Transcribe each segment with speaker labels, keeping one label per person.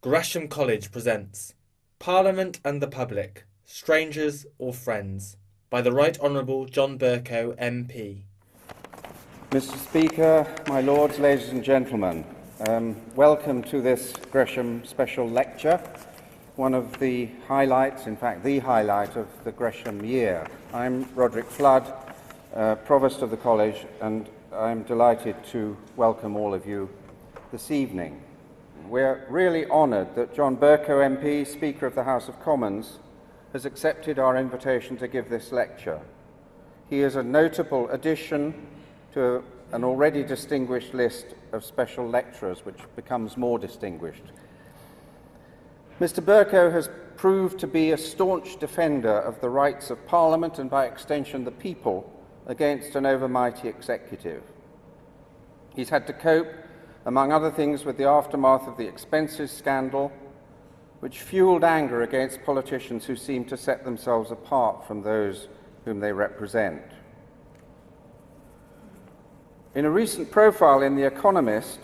Speaker 1: Gresham College presents Parliament and the Public, Strangers or Friends, by the Right Honourable John Bercow, MP.
Speaker 2: Mr. Speaker, my lords, ladies and gentlemen, welcome to this Gresham special lecture, one of the highlights, in fact the highlight of the Gresham year. I'm Roderick Flood, Provost of the College, and I'm delighted to welcome all of you this evening. We're really honoured that John Bercow MP, Speaker of the House of Commons, has accepted our invitation to give this lecture. He is a notable addition to an already distinguished list of special lecturers, which becomes more distinguished. Mr. Bercow has proved to be a staunch defender of the rights of Parliament and, by extension, the people against an overmighty executive. He's had to cope, among other things, with the aftermath of the expenses scandal, which fueled anger against politicians who seem to set themselves apart from those whom they represent. In a recent profile in The Economist,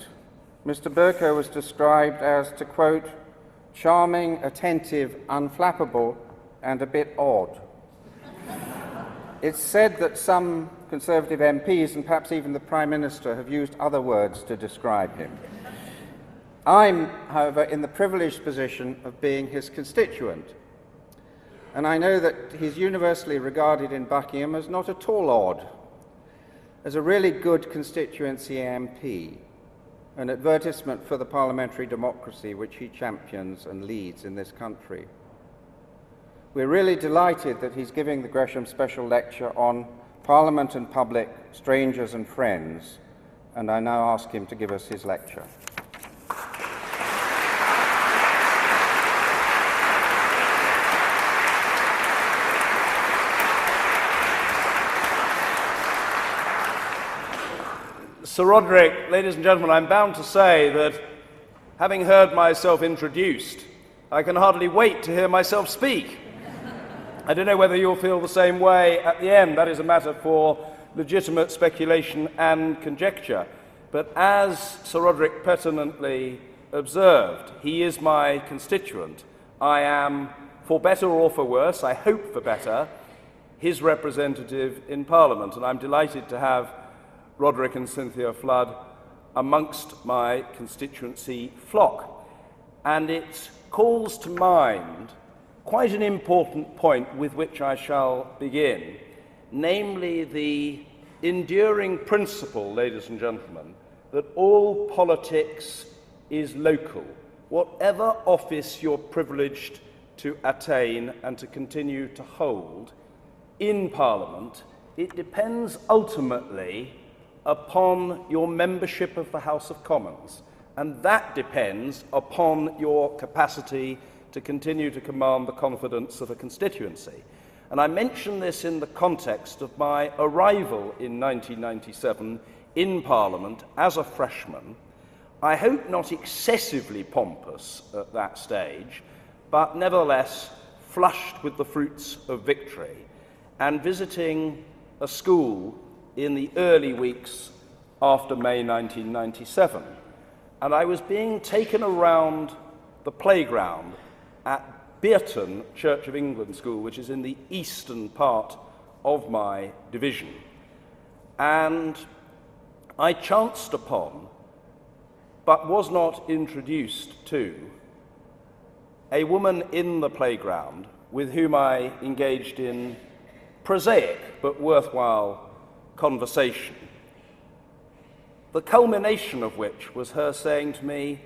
Speaker 2: Mr. Bercow was described as, to quote, charming, attentive, unflappable, and a bit odd. It's said that some Conservative MPs, and perhaps even the Prime Minister, have used other words to describe him. I'm, however, in the privileged position of being his constituent, and I know that he's universally regarded in Buckingham as not at all odd, as a really good constituency MP, an advertisement for the parliamentary democracy which he champions and leads in this country. We're really delighted that he's giving the Gresham Special Lecture on Parliament and Public, Strangers and Friends, and I now ask him to give us his lecture.
Speaker 3: Sir Roderick, ladies and gentlemen, I'm bound to say that, having heard myself introduced, I can hardly wait to hear myself speak. I don't know whether you'll feel the same way at the end. That is a matter for legitimate speculation and conjecture. But as Sir Roderick pertinently observed, he is my constituent. I am, for better or for worse, I hope for better, his representative in Parliament, and I'm delighted to have Roderick and Cynthia Flood amongst my constituency flock. And it calls to mind quite an important point with which I shall begin, namely the enduring principle, ladies and gentlemen, that all politics is local. Whatever office you're privileged to attain and to continue to hold in Parliament, it depends ultimately upon your membership of the House of Commons, and that depends upon your capacity to continue to command the confidence of a constituency. And I mention this in the context of my arrival in 1997 in Parliament as a freshman, I hope not excessively pompous at that stage, but nevertheless flushed with the fruits of victory, and visiting a school in the early weeks after May 1997. And I was being taken around the playground at Bercow Church of England School, which is in the eastern part of my division. And I chanced upon, but was not introduced to, a woman in the playground with whom I engaged in prosaic but worthwhile conversation, the culmination of which was her saying to me,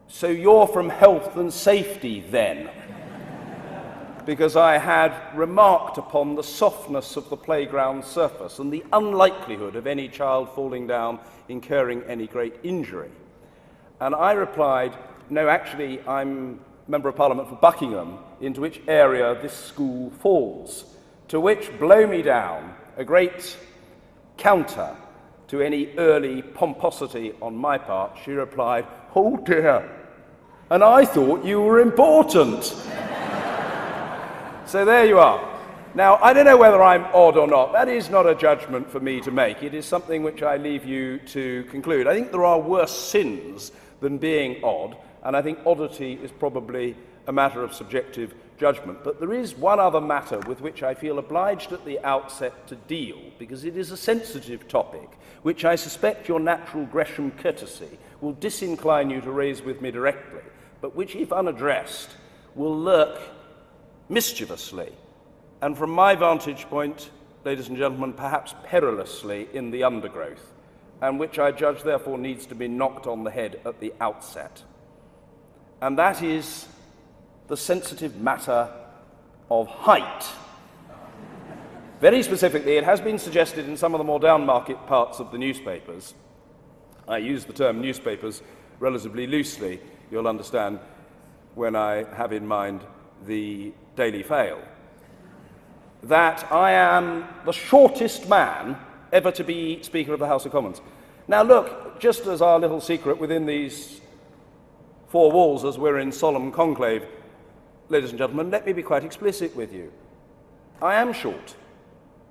Speaker 3: so you're from health and safety then? Because I had remarked upon the softness of the playground surface and the unlikelihood of any child falling down, incurring any great injury. And I replied, no, actually, I'm Member of Parliament for Buckingham, into which area this school falls. To which, blow me down, a great counter to any early pomposity on my part, she replied, oh dear, and I thought you were important. So there you are. Now, I don't know whether I'm odd or not. That is not a judgment for me to make. It is something which I leave you to conclude. I think there are worse sins than being odd, and I think oddity is probably a matter of subjective judgment. But there is one other matter with which I feel obliged at the outset to deal, because it is a sensitive topic, which I suspect your natural Gresham courtesy will disincline you to raise with me directly, but which, if unaddressed, will lurk mischievously, and from my vantage point, ladies and gentlemen, perhaps perilously in the undergrowth, and which I judge therefore needs to be knocked on the head at the outset. And that is the sensitive matter of height. Very specifically, it has been suggested in some of the more downmarket parts of the newspapers, I use the term newspapers relatively loosely, you'll understand, when I have in mind the Daily Fail, that I am the shortest man ever to be Speaker of the House of Commons. Now look, just as our little secret within these four walls as we're in solemn conclave, ladies and gentlemen, let me be quite explicit with you. I am short.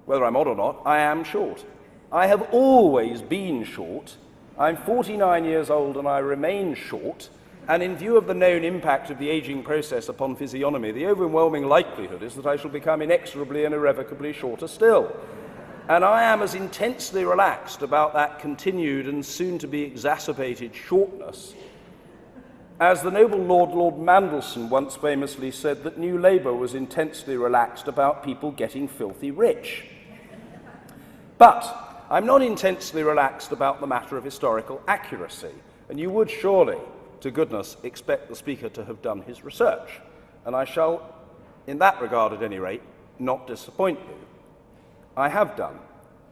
Speaker 3: Whether I'm odd or not, I am short. I have always been short. I'm 49 years old and I remain short, and in view of the known impact of the ageing process upon physiognomy, the overwhelming likelihood is that I shall become inexorably and irrevocably shorter still. And I am as intensely relaxed about that continued and soon-to-be exacerbated shortness as the noble Lord Mandelson once famously said that New Labour was intensely relaxed about people getting filthy rich. But I'm not intensely relaxed about the matter of historical accuracy, and you would surely, to goodness, expect the Speaker to have done his research, and I shall, in that regard at any rate, not disappoint you. I have done,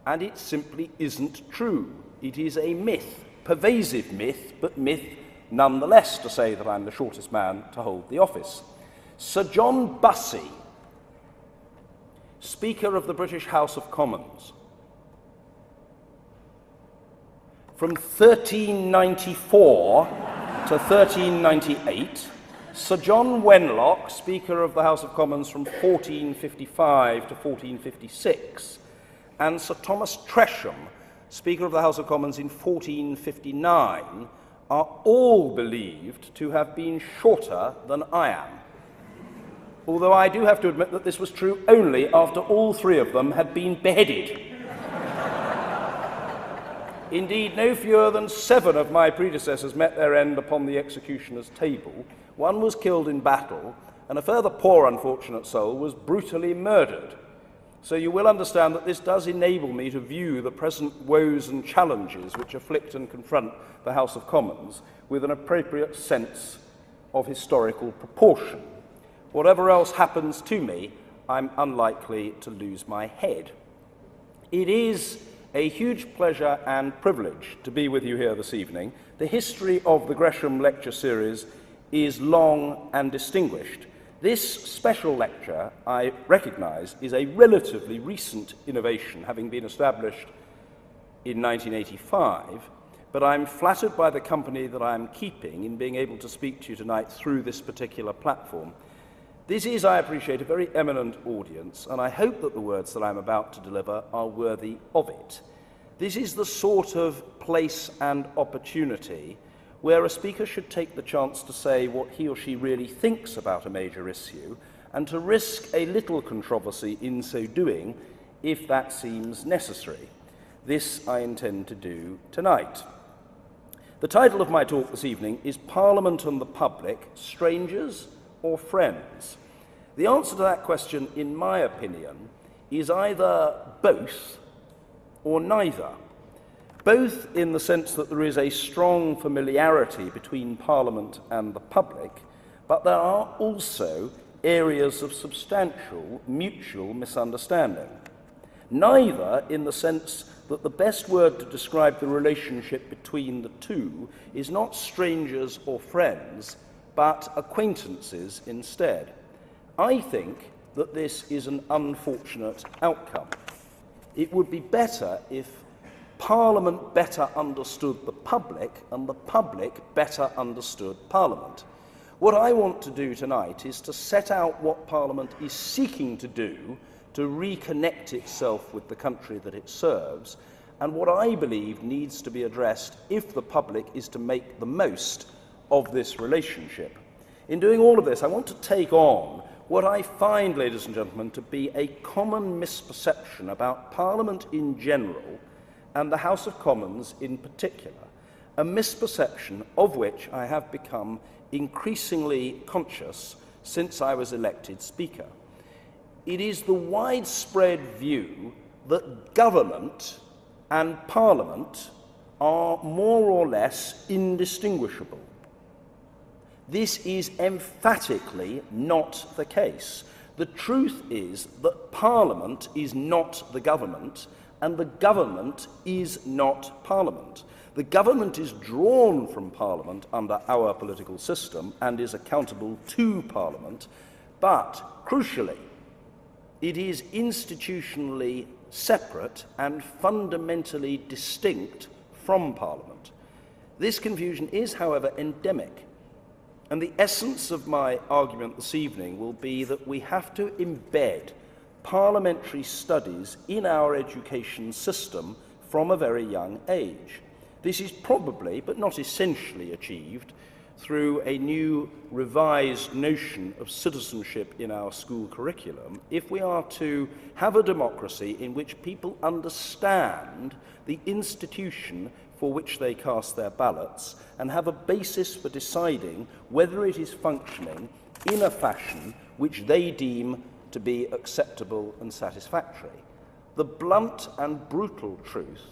Speaker 3: and it simply isn't true. It is a myth, pervasive myth, but myth nonetheless to say that I'm the shortest man to hold the office. Sir John Bussey, Speaker of the British House of Commons, from 1394 to 1398, Sir John Wenlock, Speaker of the House of Commons from 1455 to 1456, and Sir Thomas Tresham, Speaker of the House of Commons in 1459, are all believed to have been shorter than I am. Although I do have to admit that this was true only after all three of them had been beheaded. Indeed, no fewer than 7 of my predecessors met their end upon the executioner's table. One was killed in battle, and a further poor unfortunate soul was brutally murdered. So you will understand that this does enable me to view the present woes and challenges which afflict and confront the House of Commons with an appropriate sense of historical proportion. Whatever else happens to me, I'm unlikely to lose my head. It is a huge pleasure and privilege to be with you here this evening. The history of the Gresham Lecture Series is long and distinguished. This special lecture, I recognise, is a relatively recent innovation, having been established in 1985, but I'm flattered by the company that I'm keeping in being able to speak to you tonight through this particular platform. This is, I appreciate, a very eminent audience, and I hope that the words that I'm about to deliver are worthy of it. This is the sort of place and opportunity where a speaker should take the chance to say what he or she really thinks about a major issue, and to risk a little controversy in so doing, if that seems necessary. This I intend to do tonight. The title of my talk this evening is Parliament and the Public, Strangers or Friends? The answer to that question, in my opinion, is either both or neither. Both in the sense that there is a strong familiarity between Parliament and the public, but there are also areas of substantial mutual misunderstanding. Neither in the sense that the best word to describe the relationship between the two is not strangers or friends, but acquaintances instead. I think that this is an unfortunate outcome. It would be better if Parliament better understood the public and the public better understood Parliament. What I want to do tonight is to set out what Parliament is seeking to do to reconnect itself with the country that it serves, and what I believe needs to be addressed if the public is to make the most of this relationship. In doing all of this, I want to take on what I find, ladies and gentlemen, to be a common misperception about Parliament in general and the House of Commons in particular, a misperception of which I have become increasingly conscious since I was elected Speaker. It is the widespread view that government and Parliament are more or less indistinguishable. This is emphatically not the case. The truth is that Parliament is not the government, and the government is not Parliament. The government is drawn from Parliament under our political system and is accountable to Parliament, but crucially, it is institutionally separate and fundamentally distinct from Parliament. This confusion is, however, endemic, and the essence of my argument this evening will be that we have to embed parliamentary studies in our education system from a very young age. This is probably, but not essentially, achieved through a new revised notion of citizenship in our school curriculum if we are to have a democracy in which people understand the institution for which they cast their ballots and have a basis for deciding whether it is functioning in a fashion which they deem to be acceptable and satisfactory. The blunt and brutal truth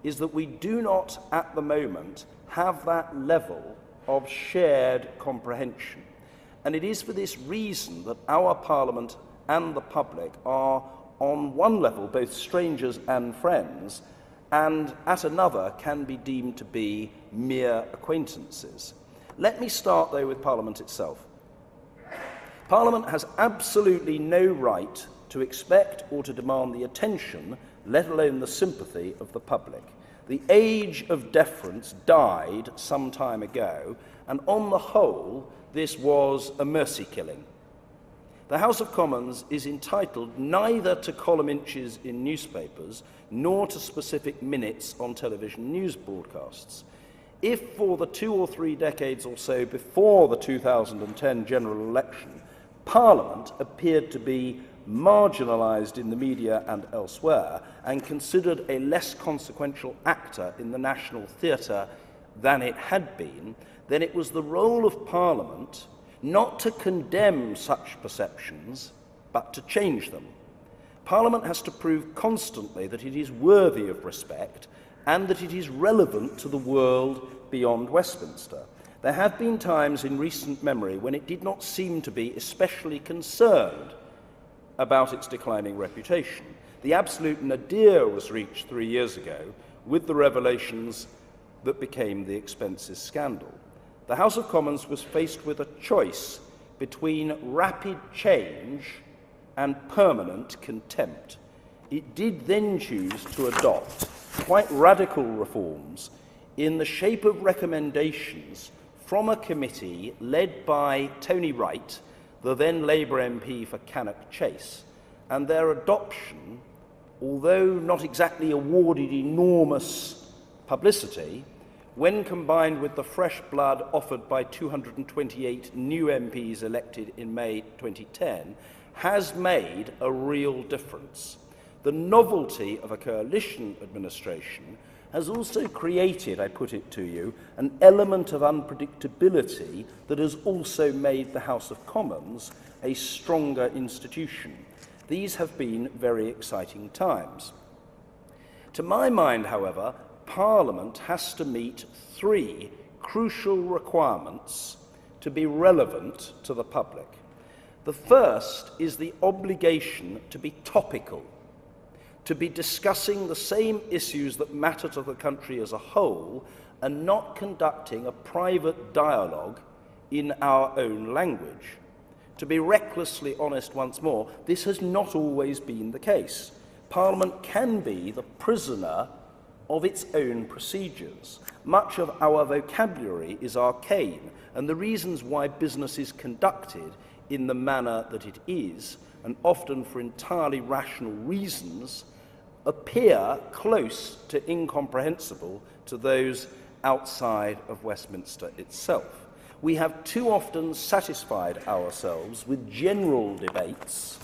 Speaker 3: is that we do not at the moment have that level of shared comprehension. And it is for this reason that our Parliament and the public are on one level both strangers and friends, and at another can be deemed to be mere acquaintances. Let me start, though, with Parliament itself. Parliament has absolutely no right to expect or to demand the attention, let alone the sympathy, of the public. The age of deference died some time ago, and on the whole, this was a mercy killing. The House of Commons is entitled neither to column inches in newspapers nor to specific minutes on television news broadcasts. If for the 2 or 3 decades or so before the 2010 general election, Parliament appeared to be marginalised in the media and elsewhere and considered a less consequential actor in the national theatre than it had been, then it was the role of Parliament not to condemn such perceptions, but to change them. Parliament has to prove constantly that it is worthy of respect and that it is relevant to the world beyond Westminster. There have been times in recent memory when it did not seem to be especially concerned about its declining reputation. The absolute nadir was reached 3 years ago with the revelations that became the expenses scandal. The House of Commons was faced with a choice between rapid change and permanent contempt. It did then choose to adopt quite radical reforms in the shape of recommendations from a committee led by Tony Wright, the then Labour MP for Cannock Chase, and their adoption, although not exactly awarded enormous publicity, when combined with the fresh blood offered by 228 new MPs elected in May 2010, has made a real difference. The novelty of a coalition administration has also created, I put it to you, an element of unpredictability that has also made the House of Commons a stronger institution. These have been very exciting times. To my mind, however, Parliament has to meet 3 crucial requirements to be relevant to the public. The first is the obligation to be topical, to be discussing the same issues that matter to the country as a whole and not conducting a private dialogue in our own language. To be recklessly honest once more, this has not always been the case. Parliament can be the prisoner of its own procedures. Much of our vocabulary is arcane, and the reasons why business is conducted in the manner that it is, and often for entirely rational reasons, appear close to incomprehensible to those outside of Westminster itself. We have too often satisfied ourselves with general debates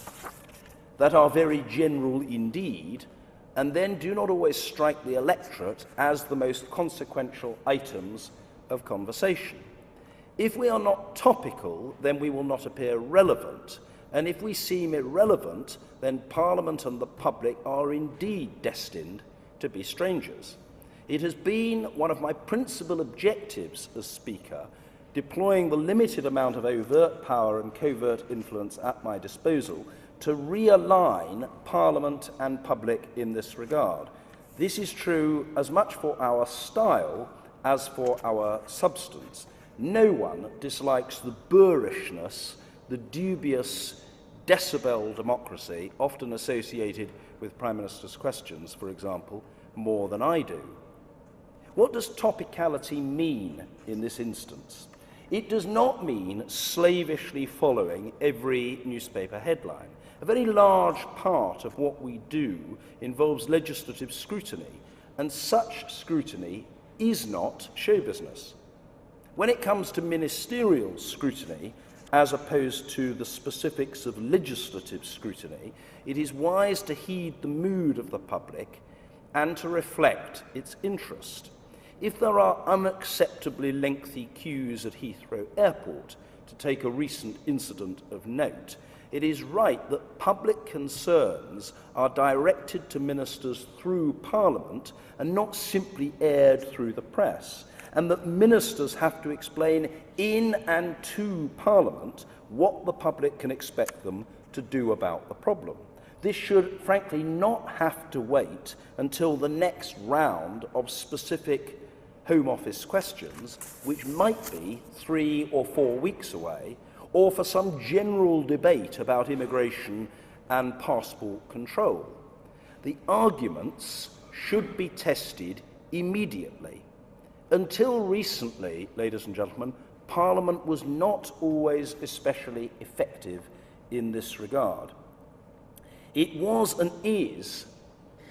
Speaker 3: that are very general indeed, and then do not always strike the electorate as the most consequential items of conversation. If we are not topical, then we will not appear relevant, and if we seem irrelevant, then Parliament and the public are indeed destined to be strangers. It has been one of my principal objectives as Speaker, deploying the limited amount of overt power and covert influence at my disposal, to realign Parliament and public in this regard. This is true as much for our style as for our substance. No one dislikes the boorishness, the dubious decibel democracy often associated with Prime Minister's questions, for example, more than I do. What does topicality mean in this instance? It does not mean slavishly following every newspaper headline. A very large part of what we do involves legislative scrutiny, and such scrutiny is not show business. When it comes to ministerial scrutiny, as opposed to the specifics of legislative scrutiny, it is wise to heed the mood of the public and to reflect its interest. If there are unacceptably lengthy queues at Heathrow Airport, to take a recent incident of note, it is right that public concerns are directed to ministers through Parliament and not simply aired through the press, and that ministers have to explain in and to Parliament what the public can expect them to do about the problem. This should, frankly, not have to wait until the next round of specific Home Office questions, which might be 3 or 4 weeks away, or for some general debate about immigration and passport control. The arguments should be tested immediately. Until recently, ladies and gentlemen, Parliament was not always especially effective in this regard. It was and is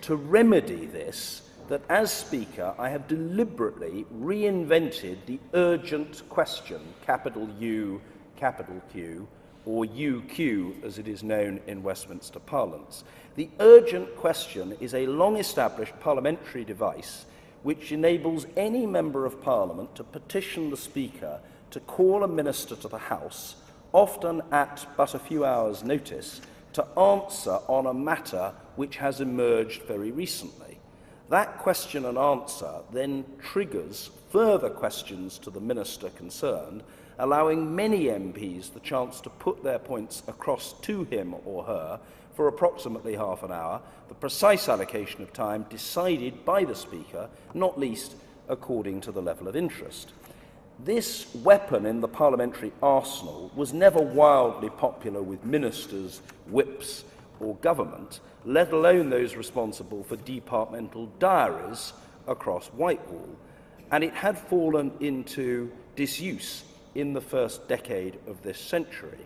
Speaker 3: to remedy this that as Speaker I have deliberately reinvented the urgent question, capital U, capital Q, or UQ as it is known in Westminster parlance. The urgent question is a long-established parliamentary device which enables any Member of Parliament to petition the Speaker to call a minister to the House, often at but a few hours' notice, to answer on a matter which has emerged very recently. That question and answer then triggers further questions to the minister concerned, allowing many MPs the chance to put their points across to him or her for approximately half an hour, the precise allocation of time decided by the Speaker, not least according to the level of interest. This weapon in the parliamentary arsenal was never wildly popular with ministers, whips, or government, let alone those responsible for departmental diaries across Whitehall, and it had fallen into disuse in the first decade of this century.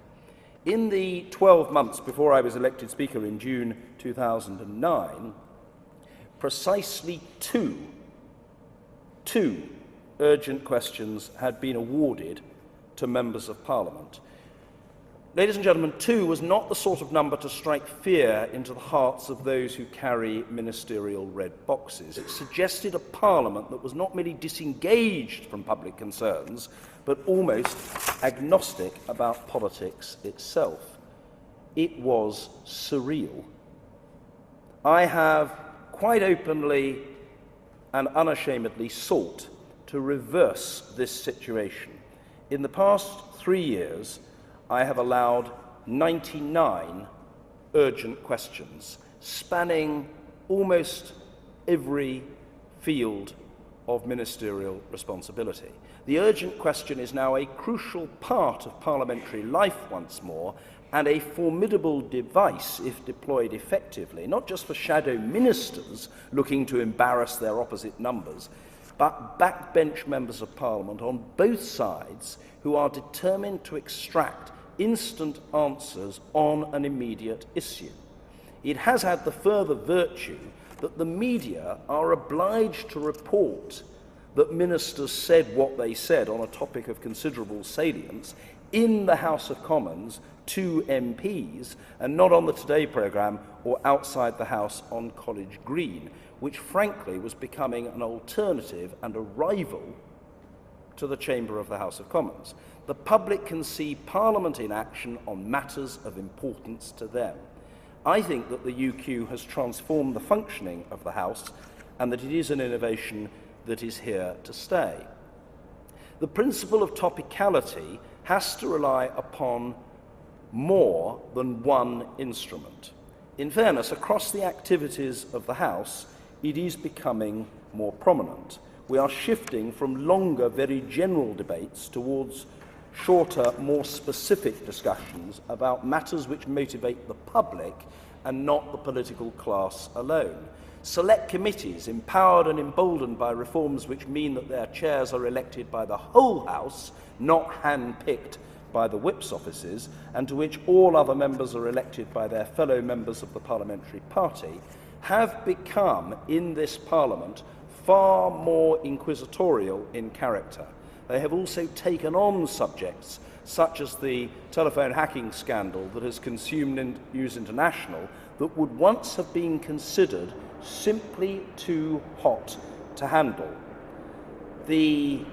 Speaker 3: In the 12 months before I was elected Speaker in June 2009, precisely two urgent questions had been awarded to members of Parliament. Ladies and gentlemen, 2 was not the sort of number to strike fear into the hearts of those who carry ministerial red boxes. It suggested a Parliament that was not merely disengaged from public concerns, but almost agnostic about politics itself. It was surreal. I have quite openly and unashamedly sought to reverse this situation. In the past 3 years, I have allowed 99 urgent questions, spanning almost every field of ministerial responsibility. The urgent question is now a crucial part of parliamentary life once more, and a formidable device if deployed effectively, not just for shadow ministers looking to embarrass their opposite numbers, but backbench members of Parliament on both sides who are determined to extract instant answers on an immediate issue. It has had the further virtue that the media are obliged to report that ministers said what they said on a topic of considerable salience in the House of Commons to MPs, and not on the Today programme or outside the House on College Green, which frankly was becoming an alternative and a rival to the chamber of the House of Commons. The public can see Parliament in action on matters of importance to them. I think that the UQ has transformed the functioning of the House and that it is an innovation that is here to stay. The principle of topicality has to rely upon more than one instrument. In fairness, across the activities of the House, it is becoming more prominent. We are shifting from longer, very general debates towards shorter, more specific discussions about matters which motivate the public and not the political class alone. Select committees, empowered and emboldened by reforms which mean that their chairs are elected by the whole House, not hand-picked by the whip's offices, and to which all other members are elected by their fellow members of the parliamentary party, have become, in this Parliament, far more inquisitorial in character. They have also taken on subjects such as the telephone hacking scandal that has consumed News International that would once have been considered simply too hot to handle. The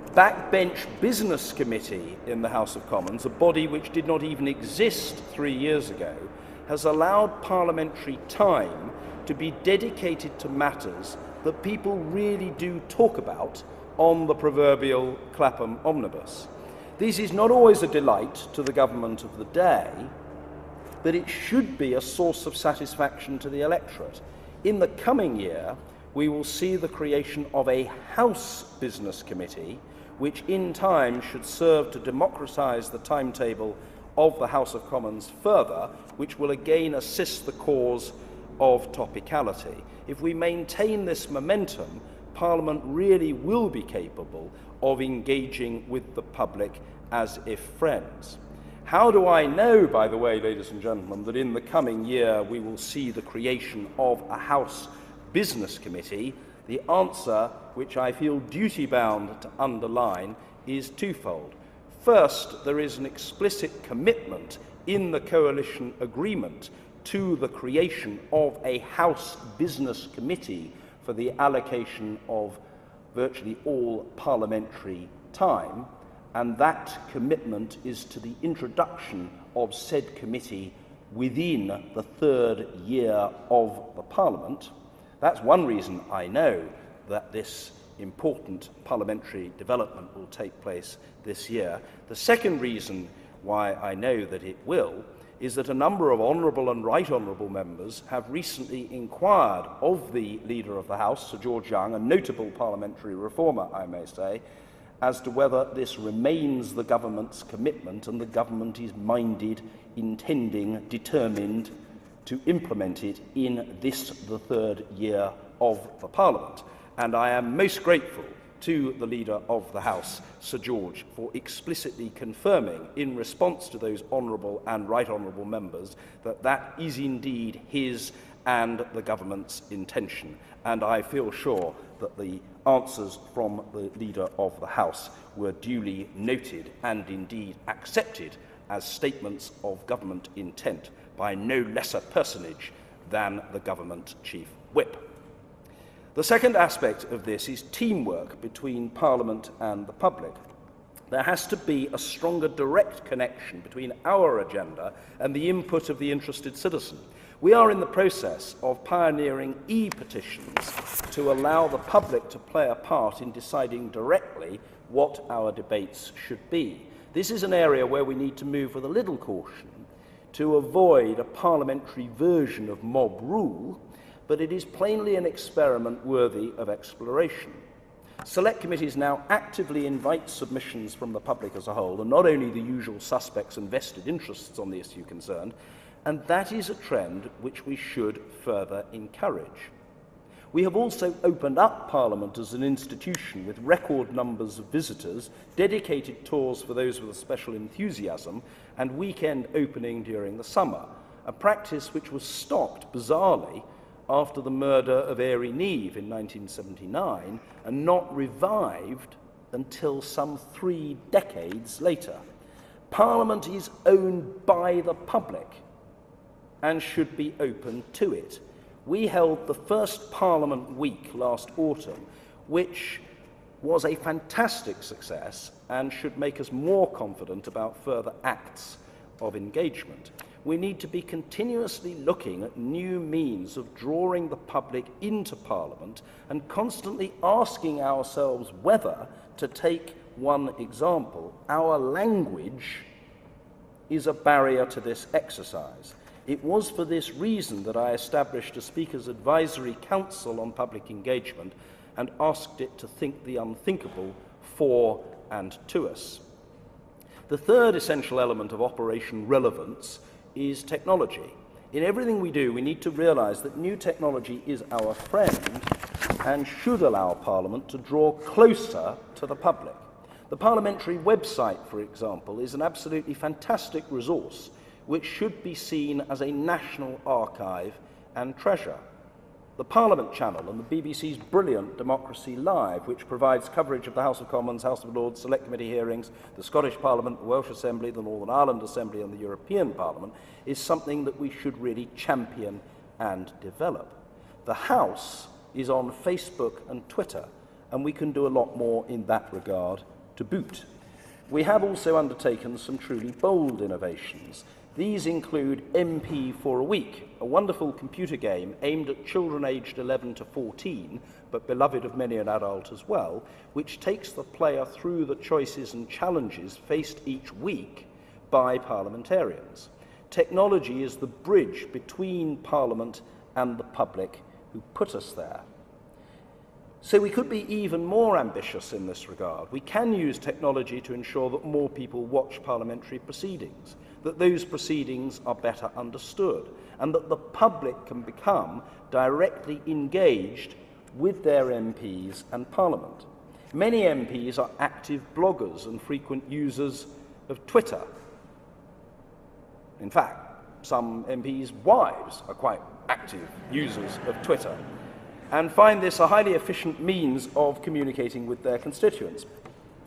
Speaker 3: Backbench Business Committee in the House of Commons, a body which did not even exist 3 years ago, has allowed parliamentary time to be dedicated to matters that people really do talk about on the proverbial Clapham omnibus. This is not always a delight to the government of the day, but it should be a source of satisfaction to the electorate. In the coming year, we will see the creation of a House Business Committee, which in time should serve to democratise the timetable of the House of Commons further, which will again assist the cause of topicality. If we maintain this momentum, Parliament really will be capable of engaging with the public as if friends. How do I know, by the way, ladies and gentlemen, that in the coming year we will see the creation of a House Business Committee? The answer, which I feel duty-bound to underline, is twofold. First, there is an explicit commitment in the coalition agreement to the creation of a House Business Committee for the allocation of virtually all parliamentary time, and that commitment is to the introduction of said committee within the third year of the Parliament. That's one reason I know that this important parliamentary development will take place this year. The second reason why I know that it will is that a number of honourable and right honourable members have recently inquired of the Leader of the House, Sir George Young, a notable parliamentary reformer, I may say, as to whether this remains the government's commitment and the government is minded, intending, determined to implement it in this, the third year of the Parliament. And I am most grateful to the Leader of the House, Sir George, for explicitly confirming, in response to those honourable and right honourable members, that that is indeed his and the government's intention. And I feel sure that the answers from the Leader of the House were duly noted and indeed accepted as statements of government intent by no lesser personage than the government chief whip. The second aspect of this is teamwork between Parliament and the public. There has to be a stronger direct connection between our agenda and the input of the interested citizen. We are in the process of pioneering e-petitions to allow the public to play a part in deciding directly what our debates should be. This is an area where we need to move with a little caution to avoid a parliamentary version of mob rule, but it is plainly an experiment worthy of exploration. Select committees now actively invite submissions from the public as a whole, and not only the usual suspects and vested interests on the issue concerned, and that is a trend which we should further encourage. We have also opened up Parliament as an institution with record numbers of visitors, dedicated tours for those with a special enthusiasm, and weekend opening during the summer, a practice which was stopped, bizarrely, after the murder of Airy Neave in 1979 and not revived until some 3 decades later. Parliament is owned by the public and should be open to it. We held the first Parliament Week last autumn, which was a fantastic success and should make us more confident about further acts of engagement. We need to be continuously looking at new means of drawing the public into Parliament and constantly asking ourselves whether, to take one example, our language is a barrier to this exercise. It was for this reason that I established a Speaker's Advisory Council on Public Engagement and asked it to think the unthinkable for and to us. The third essential element of Operation Relevance is technology. In everything we do, we need to realise that new technology is our friend and should allow Parliament to draw closer to the public. The parliamentary website, for example, is an absolutely fantastic resource which should be seen as a national archive and treasure. The Parliament channel and the BBC's brilliant Democracy Live, which provides coverage of the House of Commons, House of Lords, Select Committee hearings, the Scottish Parliament, the Welsh Assembly, the Northern Ireland Assembly and the European Parliament, is something that we should really champion and develop. The House is on Facebook and Twitter, and we can do a lot more in that regard to boot. We have also undertaken some truly bold innovations. These include MP for a Week, a wonderful computer game aimed at children aged 11 to 14, but beloved of many an adult as well, which takes the player through the choices and challenges faced each week by parliamentarians. Technology is the bridge between Parliament and the public who put us there. So we could be even more ambitious in this regard. We can use technology to ensure that more people watch parliamentary proceedings, that those proceedings are better understood, and that the public can become directly engaged with their MPs and Parliament. Many MPs are active bloggers and frequent users of Twitter. In fact, some MPs' wives are quite active users of Twitter and find this a highly efficient means of communicating with their constituents.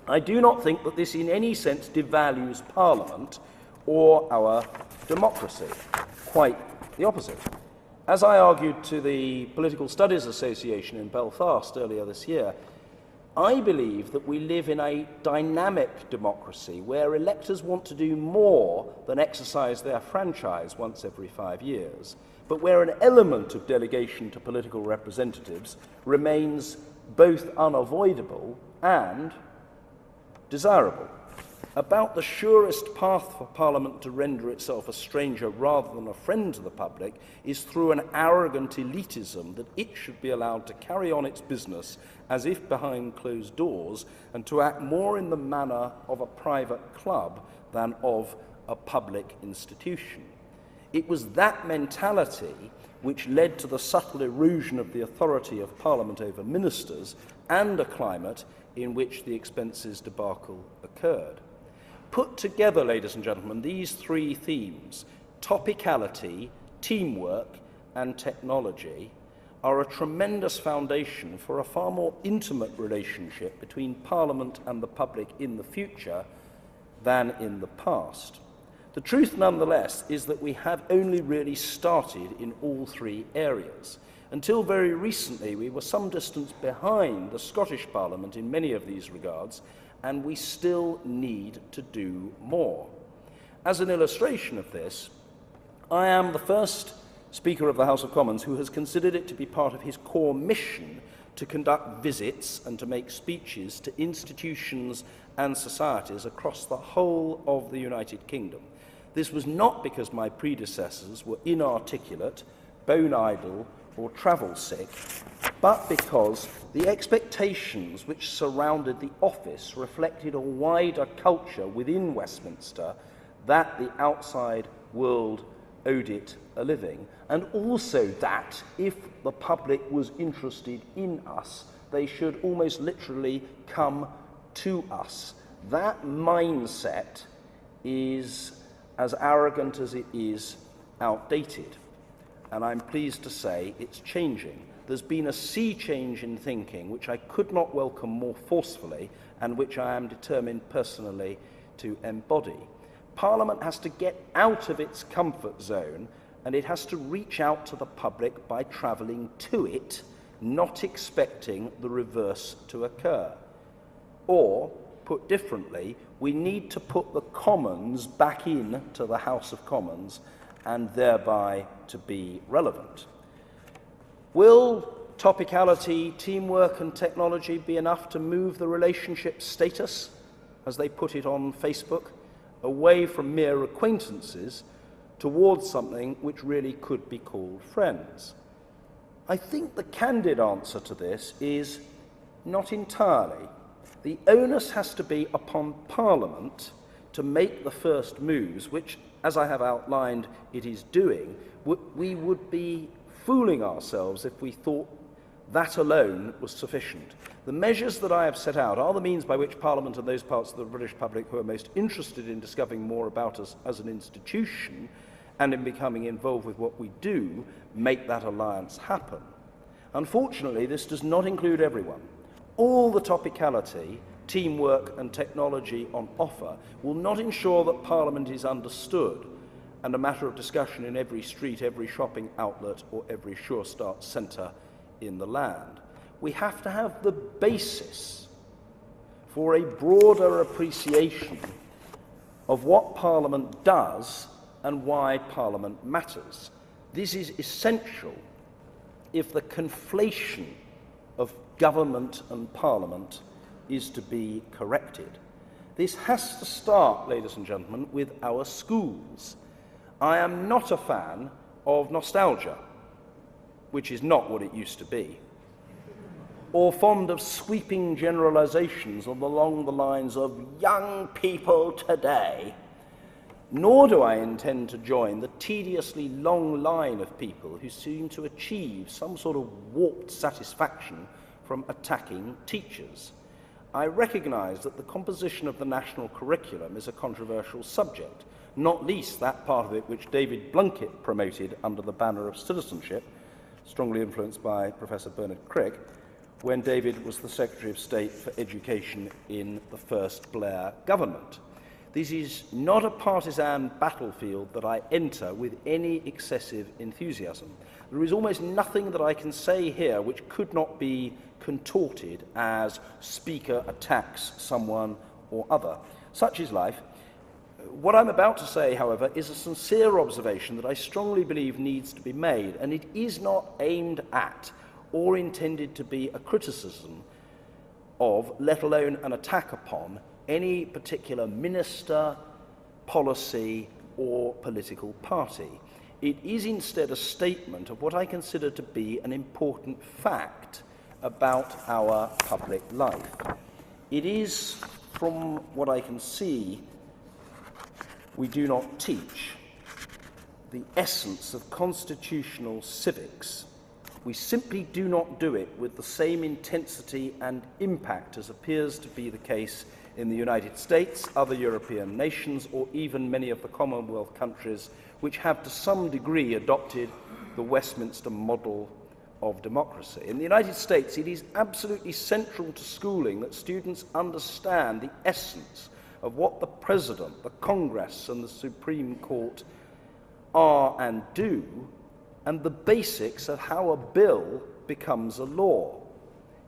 Speaker 3: I do not think that this in any sense devalues Parliament or our democracy. Quite the opposite. As I argued to the Political Studies Association in Belfast earlier this year, I believe that we live in a dynamic democracy where electors want to do more than exercise their franchise once every 5 years, but where an element of delegation to political representatives remains both unavoidable and desirable. About the surest path for Parliament to render itself a stranger rather than a friend to the public is through an arrogant elitism that it should be allowed to carry on its business as if behind closed doors and to act more in the manner of a private club than of a public institution. It was that mentality which led to the subtle erosion of the authority of Parliament over ministers and a climate in which the expenses debacle occurred. Put together, ladies and gentlemen, these three themes, topicality, teamwork, and technology, are a tremendous foundation for a far more intimate relationship between Parliament and the public in the future than in the past. The truth, nonetheless, is that we have only really started in all three areas. Until very recently, we were some distance behind the Scottish Parliament in many of these regards, and we still need to do more. As an illustration of this, I am the first Speaker of the House of Commons who has considered it to be part of his core mission to conduct visits and to make speeches to institutions and societies across the whole of the United Kingdom. This was not because my predecessors were inarticulate, bone idle, or travel sick, but because the expectations which surrounded the office reflected a wider culture within Westminster that the outside world owed it a living, and also that if the public was interested in us, they should almost literally come to us. That mindset is as arrogant as it is outdated. and I'm pleased to say it's changing. There's been a sea change in thinking which I could not welcome more forcefully and which I am determined personally to embody. Parliament has to get out of its comfort zone, and it has to reach out to the public by travelling to it, not expecting the reverse to occur. Or, put differently, we need to put the Commons back in to the House of Commons and thereby to be relevant. Will topicality, teamwork and technology be enough to move the relationship status, as they put it on Facebook, away from mere acquaintances towards something which really could be called friends? I think the candid answer to this is not entirely. The onus has to be upon Parliament to make the first moves, which, as I have outlined, it is doing. We would be fooling ourselves if we thought that alone was sufficient. The measures that I have set out are the means by which Parliament and those parts of the British public who are most interested in discovering more about us as an institution and in becoming involved with what we do make that alliance happen. Unfortunately, this does not include everyone. All the topicality, teamwork and technology on offer will not ensure that Parliament is understood and a matter of discussion in every street, every shopping outlet or every Sure Start centre in the land. We have to have the basis for a broader appreciation of what Parliament does and why Parliament matters. This is essential if the conflation of government and Parliament is to be corrected. This has to start, ladies and gentlemen, with our schools. I am not a fan of nostalgia, which is not what it used to be, or fond of sweeping generalizations along the lines of young people today, nor do I intend to join the tediously long line of people who seem to achieve some sort of warped satisfaction from attacking teachers. I recognise that the composition of the national curriculum is a controversial subject, not least that part of it which David Blunkett promoted under the banner of citizenship, strongly influenced by Professor Bernard Crick, when David was the Secretary of State for Education in the first Blair government. This is not a partisan battlefield that I enter with any excessive enthusiasm. There is almost nothing that I can say here which could not be contorted as Speaker attacks someone or other. Such is life. What I'm about to say, however, is a sincere observation that I strongly believe needs to be made, and it is not aimed at or intended to be a criticism of, let alone an attack upon, any particular minister, policy, or political party. It is instead a statement of what I consider to be an important fact about our public life. It is, from what I can see, we do not teach the essence of constitutional civics. We simply do not do it with the same intensity and impact as appears to be the case in the United States, other European nations, or even many of the Commonwealth countries which have to some degree adopted the Westminster model of democracy. In the United States, it is absolutely central to schooling that students understand the essence of what the President, the Congress, and the Supreme Court are and do, and the basics of how a bill becomes a law.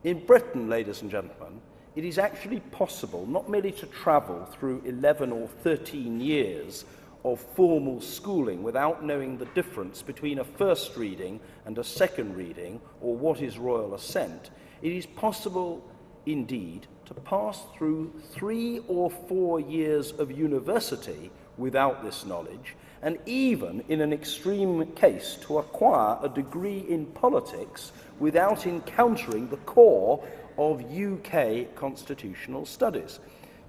Speaker 3: In Britain, ladies and gentlemen, it is actually possible not merely to travel through 11 or 13 years of formal schooling without knowing the difference between a first reading and a second reading, or what is royal assent. It is possible, indeed, to pass through 3 or 4 years of university without this knowledge, and even, in an extreme case, to acquire a degree in politics without encountering the core of UK constitutional studies.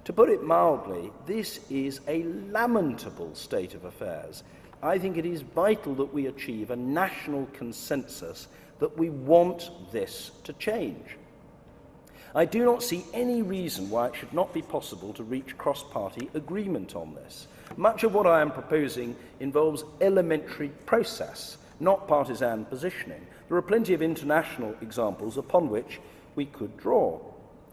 Speaker 3: To put it mildly, this is a lamentable state of affairs. I think it is vital that we achieve a national consensus that we want this to change. I do not see any reason why it should not be possible to reach cross-party agreement on this. Much of what I am proposing involves elementary process, not partisan positioning. There are plenty of international examples upon which we could draw.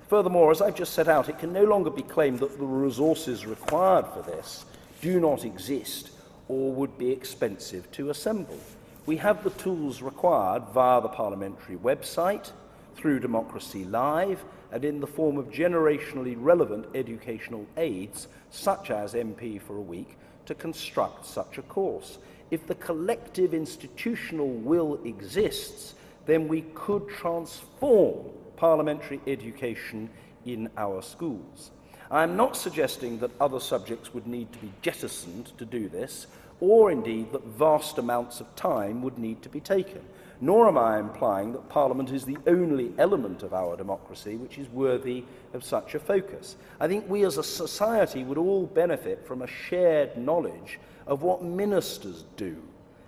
Speaker 3: Furthermore, as I've just set out, it can no longer be claimed that the resources required for this do not exist or would be expensive to assemble. We have the tools required via the parliamentary website, through Democracy Live, and in the form of generationally relevant educational aids, such as MP for a Week, to construct such a course. If the collective institutional will exists, then we could transform parliamentary education in our schools. I am not suggesting that other subjects would need to be jettisoned to do this, or indeed that vast amounts of time would need to be taken. Nor am I implying that Parliament is the only element of our democracy which is worthy of such a focus. I think we as a society would all benefit from a shared knowledge of what ministers do,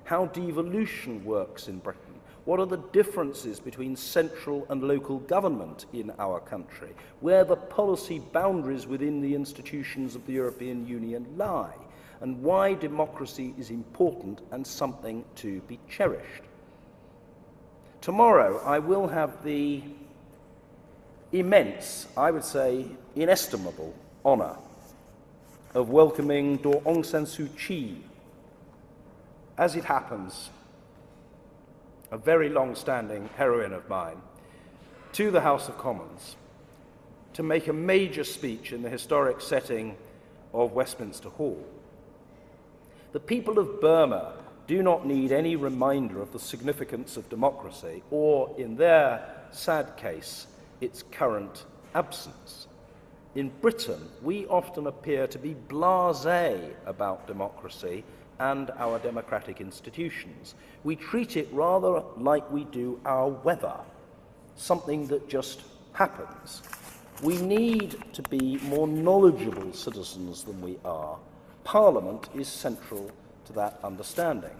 Speaker 3: how devolution works in Britain, what are the differences between central and local government in our country, where the policy boundaries within the institutions of the European Union lie, and why democracy is important and something to be cherished. Tomorrow I will have the immense, I would say inestimable, honour of welcoming Daw Aung San Suu Kyi, as it happens, a very long-standing heroine of mine, to the House of Commons to make a major speech in the historic setting of Westminster Hall. The people of Burma do not need any reminder of the significance of democracy, or, in their sad case, its current absence. In Britain, we often appear to be blasé about democracy and our democratic institutions. We treat it rather like we do our weather, something that just happens. We need to be more knowledgeable citizens than we are. Parliament is central to that understanding.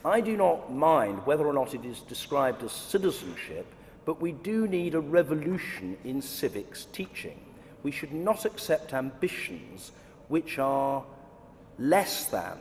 Speaker 3: I do not mind whether or not it is described as citizenship, but we do need a revolution in civics teaching. We should not accept ambitions which are less than,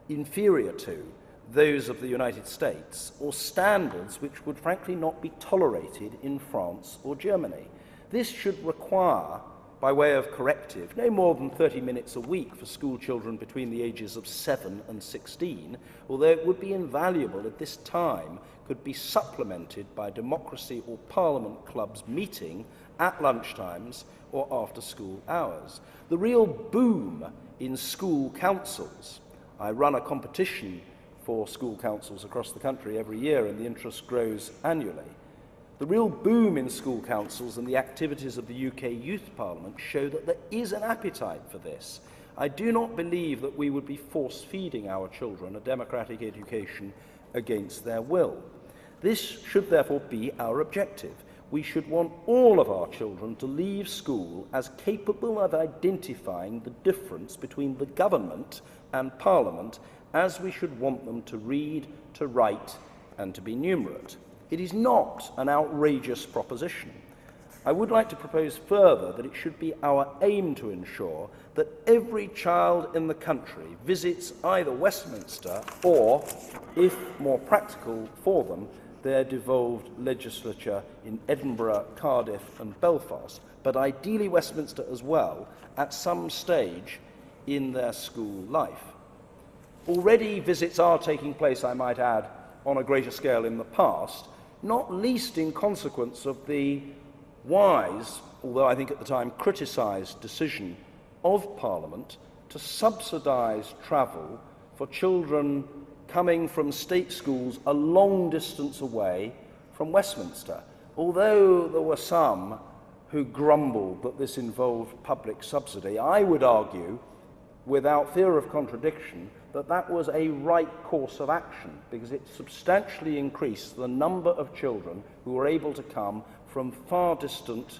Speaker 3: inferior to, those of the United States, or standards which would frankly not be tolerated in France or Germany. This should require, by way of corrective, no more than 30 minutes a week for school children between the ages of 7 and 16, although it would be invaluable if this time could be supplemented by democracy or parliament clubs meeting at lunchtimes or after school hours. The real boom in school councils, I run a competition for school councils across the country every year, and the interest grows annually. The real boom in school councils and the activities of the UK Youth Parliament show that there is an appetite for this. I do not believe that we would be force-feeding our children a democratic education against their will. This should therefore be our objective. We should want all of our children to leave school as capable of identifying the difference between the government and Parliament, as we should want them to read, to write, and to be numerate. It is not an outrageous proposition. I would like to propose further that it should be our aim to ensure that every child in the country visits either Westminster or, if more practical for them, their devolved legislature in Edinburgh, Cardiff and Belfast, but ideally Westminster as well, at some stage in their school life. Already visits are taking place, I might add, on a greater scale in the past, not least in consequence of the wise, although I think at the time criticised, decision of Parliament to subsidise travel for children coming from state schools a long distance away from Westminster. Although there were some who grumbled that this involved public subsidy, I would argue, without fear of contradiction, that that was a right course of action, because it substantially increased the number of children who were able to come from far distant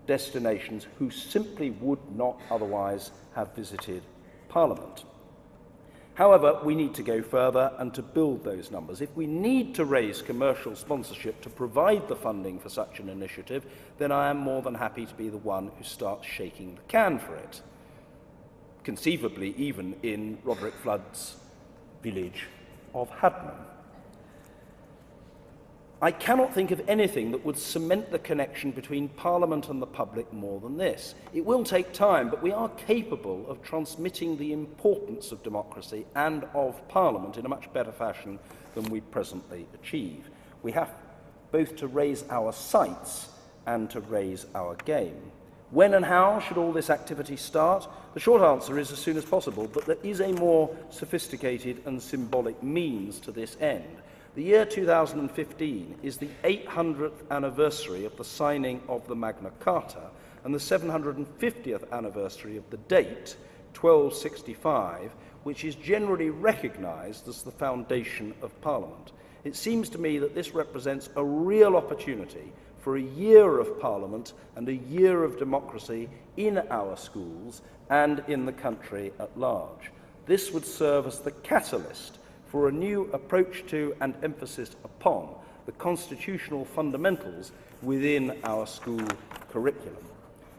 Speaker 3: destinations who simply would not otherwise have visited Parliament. However, we need to go further and to build those numbers. If we need to raise commercial sponsorship to provide the funding for such an initiative, then I am more than happy to be the one who starts shaking the can for it. Conceivably even in Roderick Flood's village of Hadman. I cannot think of anything that would cement the connection between Parliament and the public more than this. It will take time, but we are capable of transmitting the importance of democracy and of Parliament in a much better fashion than we presently achieve. We have both to raise our sights and to raise our game. When and how should all this activity start? The short answer is as soon as possible, but there is a more sophisticated and symbolic means to this end. The year 2015 is the 800th anniversary of the signing of the Magna Carta and the 750th anniversary of the date, 1265, which is generally recognised as the foundation of Parliament. It seems to me that this represents a real opportunity for a year of Parliament and a year of democracy in our schools and in the country at large. This would serve as the catalyst for a new approach to and emphasis upon the constitutional fundamentals within our school curriculum.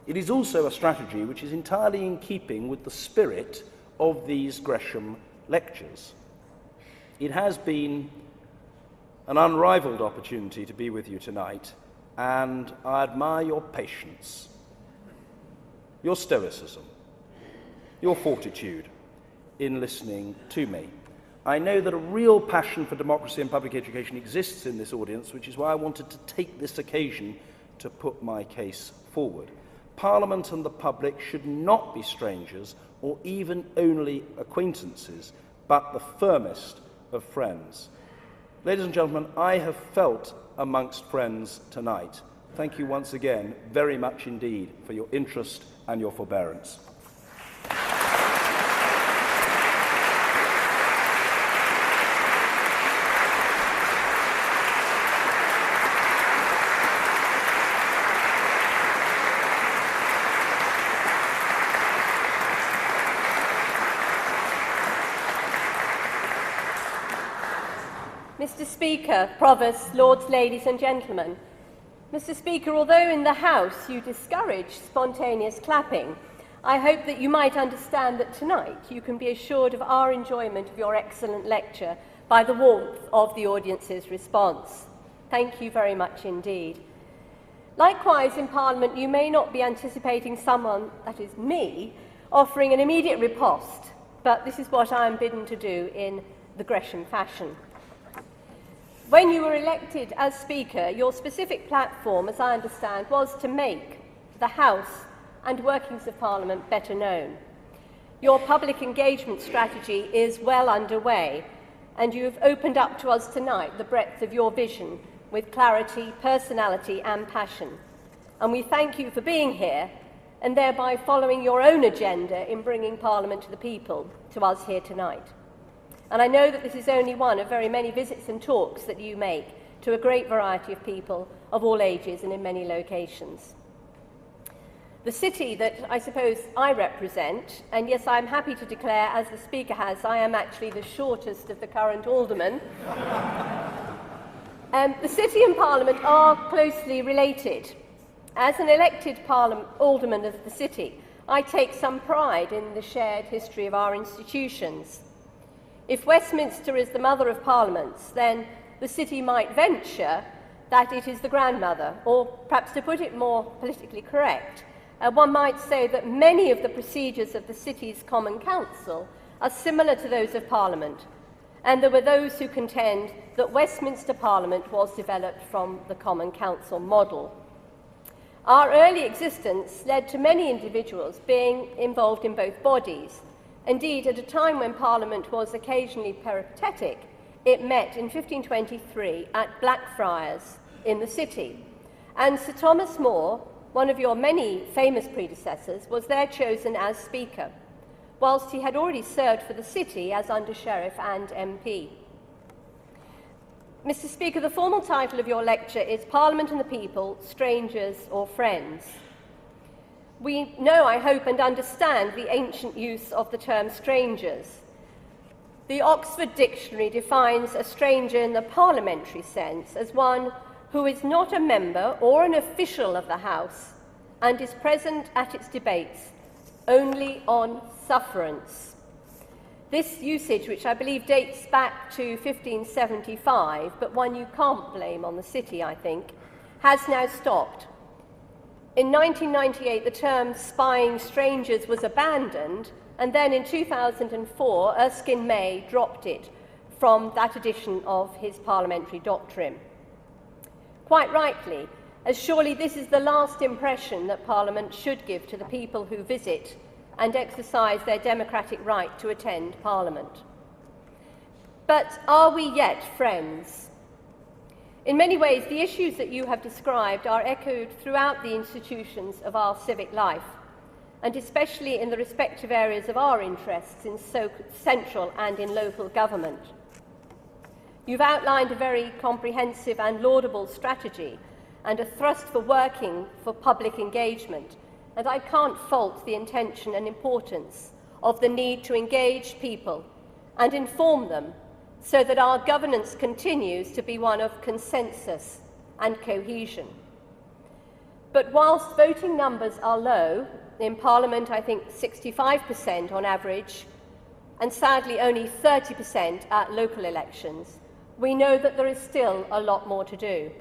Speaker 3: It is also a strategy which is entirely in keeping with the spirit of these Gresham lectures. It has been an unrivaled opportunity to be with you tonight, and I admire your patience, your stoicism, your fortitude in listening to me. I know that a real passion for democracy and public education exists in this audience, which is why I wanted to take this occasion to put my case forward. Parliament and the public should not be strangers or even only acquaintances, but the firmest of friends. Ladies and gentlemen, I have felt amongst friends tonight. Thank you once again very much indeed for your interest and your forbearance.
Speaker 4: Mr. Speaker, Provost, Lords, Ladies and Gentlemen. Mr. Speaker, although in the House you discourage spontaneous clapping, I hope that you might understand that tonight you can be assured of our enjoyment of your excellent lecture by the warmth of the audience's response. Thank you very much indeed. Likewise, in Parliament, you may not be anticipating someone, that is me, offering an immediate riposte, but this is what I am bidden to do in the Gresham fashion. When you were elected as Speaker, your specific platform, as I understand, was to make the House and workings of Parliament better known. Your public engagement strategy is well underway, and you have opened up to us tonight the breadth of your vision with clarity, personality and passion. And we thank you for being here and thereby following your own agenda in bringing Parliament to the people, to us here tonight. And I know that this is only one of very many visits and talks that you make to a great variety of people of all ages and in many locations. The city that I suppose I represent, and yes, I'm happy to declare, as the Speaker has, I am actually the shortest of the current aldermen. The city and Parliament are closely related. As an elected alderman of the city, I take some pride in the shared history of our institutions. If Westminster is the mother of parliaments, then the city might venture that it is the grandmother, or perhaps to put it more politically correct, one might say that many of the procedures of the city's Common Council are similar to those of Parliament, and there were those who contend that Westminster Parliament was developed from the Common Council model. Our early existence led to many individuals being involved in both bodies. Indeed, at a time when Parliament was occasionally peripatetic, it met in 1523 at Blackfriars in the city. And Sir Thomas More, one of your many famous predecessors, was there chosen as Speaker, whilst he had already served for the city as Under-Sheriff and MP. Mr. Speaker, the formal title of your lecture is Parliament and the People, Strangers or Friends. We know, I hope, and understand the ancient use of the term strangers. The Oxford Dictionary defines a stranger in the parliamentary sense as one who is not a member or an official of the House and is present at its debates only on sufferance. This usage, which I believe dates back to 1575, but one you can't blame on the city, I think, has now stopped. In 1998, the term spying strangers was abandoned, and then in 2004, Erskine May dropped it from that edition of his parliamentary doctrine. Quite rightly, as surely this is the last impression that Parliament should give to the people who visit and exercise their democratic right to attend Parliament. But are we yet friends? In many ways, the issues that you have described are echoed throughout the institutions of our civic life, and especially in the respective areas of our interests in central and in local government. You've outlined a very comprehensive and laudable strategy and a thrust for working for public engagement, and I can't fault the intention and importance of the need to engage people and inform them so that our governance continues to be one of consensus and cohesion. But whilst voting numbers are low, in Parliament I think 65% on average, and sadly only 30% at local elections, we know that there is still a lot more to do.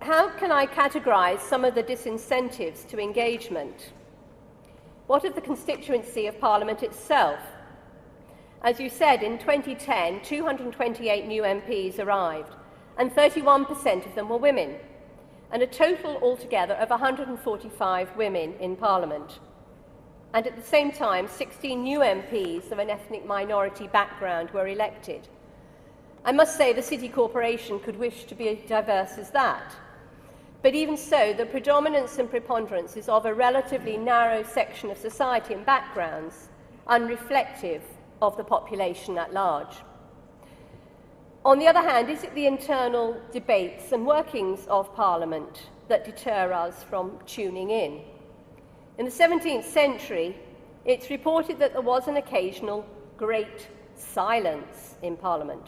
Speaker 4: How can I categorise some of the disincentives to engagement? What of the Constituency of Parliament itself? As you said, in 2010, 228 new MPs arrived, and 31% of them were women, and a total altogether of 145 women in Parliament. And at the same time, 16 new MPs of an ethnic minority background were elected. I must say the City Corporation could wish to be as diverse as that. But even so, the predominance and preponderance is of a relatively narrow section of society and backgrounds, unreflective of the population at large. On the other hand, is it the internal debates and workings of Parliament that deter us from tuning in? In the 17th century, it's reported that there was an occasional great silence in Parliament,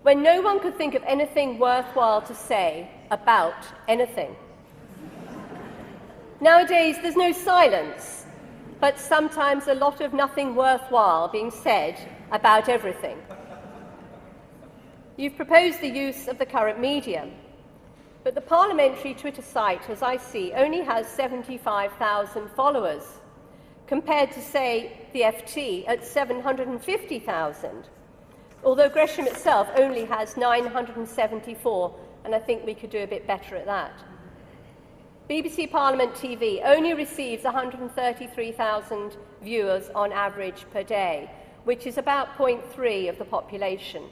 Speaker 4: when no one could think of anything worthwhile to say about anything. Nowadays, there's no silence, but sometimes a lot of nothing worthwhile being said about everything. You've proposed the use of the current medium, but the parliamentary Twitter site, as I see, only has 75,000 followers, compared to, say, the FT at 750,000. Although Gresham itself only has 974, and I think we could do a bit better at that. BBC Parliament TV only receives 133,000 viewers on average per day, which is about 0.3 of the population.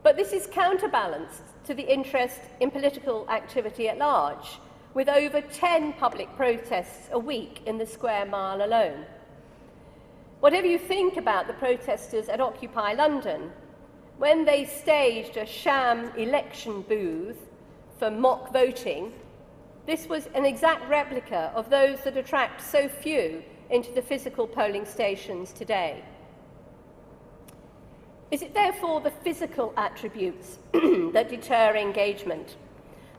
Speaker 4: But this is counterbalanced to the interest in political activity at large, with over 10 public protests a week in the square mile alone. Whatever you think about the protesters at Occupy London, when they staged a sham election booth for mock voting, this was an exact replica of those that attract so few into the physical polling stations today. Is it therefore the physical attributes that deter engagement?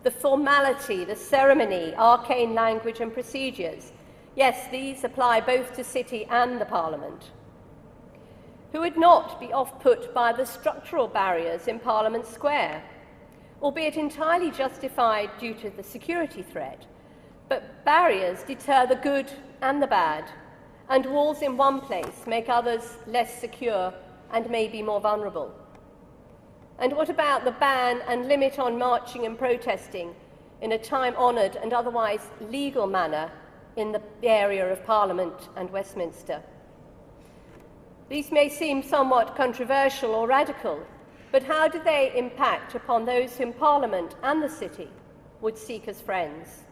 Speaker 4: The formality, the ceremony, arcane language and procedures? Yes, these apply both to City and the Parliament. Who would not be off-put by the structural barriers in Parliament Square, albeit entirely justified due to the security threat? But barriers deter the good and the bad, and walls in one place make others less secure and maybe more vulnerable. And what about the ban and limit on marching and protesting in a time-honoured and otherwise legal manner in the area of Parliament and Westminster? These may seem somewhat controversial or radical, but how do they impact upon those whom Parliament and the City would seek as friends?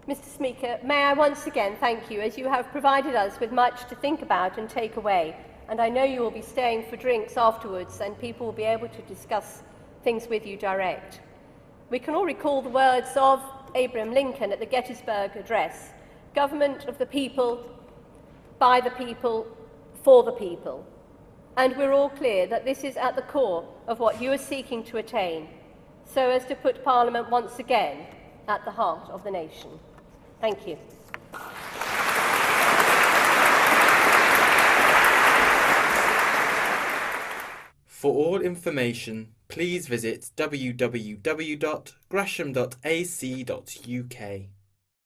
Speaker 4: Mr. Speaker, may I once again thank you, as you have provided us with much to think about and take away, and I know you will be staying for drinks afterwards and people will be able to discuss things with you direct. We can all recall the words of Abraham Lincoln at the Gettysburg Address: government of the people, by the people, for the people. And we're all clear that this is at the core of what you are seeking to attain, so as to put Parliament once again at the heart of the nation. Thank you.
Speaker 1: For all information, please visit www.gresham.ac.uk.